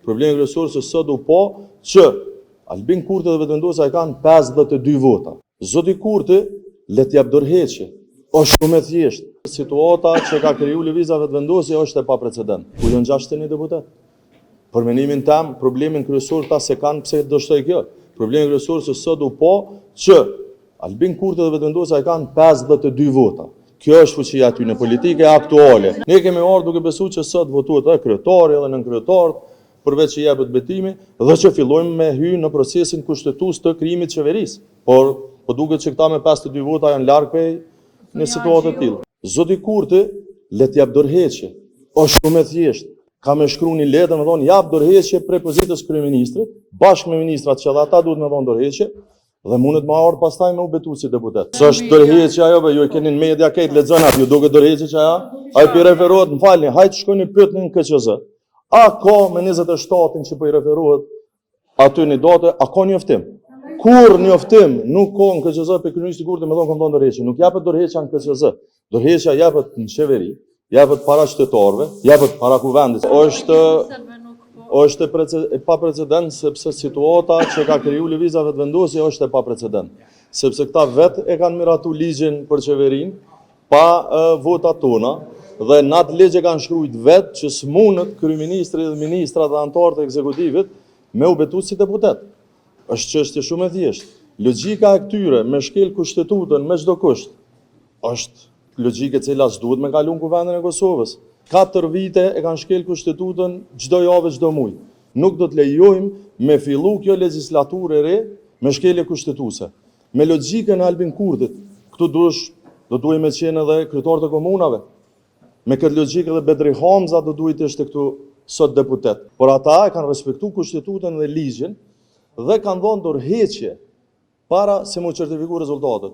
Problemi kryesor se sot u po që Albin Kurti dhe vetëvendosja kanë 52 vota. Zoti Kurti le t'jap dorëheqje. Është shumë e thjeshtë. Situata që ka kriju lëvizja vetëvendosje është e paprecedent. Ku janë 61 deputet? Për mendimin tim, problemin kryesor ta se kanë pse dështoj kjo. Problemi kryesor se sot u po që Albin Kurti dhe vetëvendosja kanë 52 vota. Kjo është fuqia aty në politike aktuale. Ne kemi ardhur duke besuar që sot votuat edhe kryetari edhe nënkryetari, përveç që jepet betimi dhe që fillojmë me hyrë në procesin kushtetues të krijimit të qeverisë. Por po duket që këta me 52 vota janë larg prej në situatë të tillë. Zoti Kurti le t'jap dorëheqje. Është shumë e thjeshtë. Ka më shkruar një letër, më thonë jap dorëheqje prepozitës kryeministrit, bashkë me ministrat që ata duhet më thonë dorëheqje. Dhe mundet ma ardhë pastaj me u betu si deputet. Së është dorëheqja ajo, ju e keni në media këtë lexonat, ju duket dorëheqja që ajo? Ai po i referohet, më falni, hajtë shkojnë pyetni në KQZ. A ka me 27-in që po i referohet aty një date, a ka njoftim? Kur njoftim nuk ka në KQZ për kryeministri Kurti me thonë dorëheqje, nuk japet dorëheqja në KQZ. Dorëheqja japet në qeveri, japet para qytetarëve, japet para kuvendit. Është e paprecedent sepse situata që ka kriju lëvizja vetëvendosje është e paprecedent. Sepse këta vetë e kanë miratu ligjin për qeverinë pa votat tona dhe në atë ligj e kanë shkruajtur vetë që s'mundet kryeministri dhe ministrat dhe anëtarët e ekzekutivit me u betu si deputet. Është çështje shumë e thjeshtë. Logjika e këtyre me shkel kushtetutën me çdo kusht është logjike e cila s'duhet me kaluar në Kuvendin e Kosovës. 4 vite e kanë shkel kushtetutën çdo javë, çdo muaj. Nuk do të lejojmë me fillu kjo legjislaturë e re me shkelje kushtetuese. Me logjikën e Albin Kurtit, këtu do duhet me qenë edhe kryetarët e komunave. Me këtë logjikë edhe Bedri Hamza do duhet të ishte këtu sot deputet. Por ata e kanë respektuar kushtetutën dhe ligjin dhe kanë dhënë dorëheqje para se mu certifikuar rezultatet.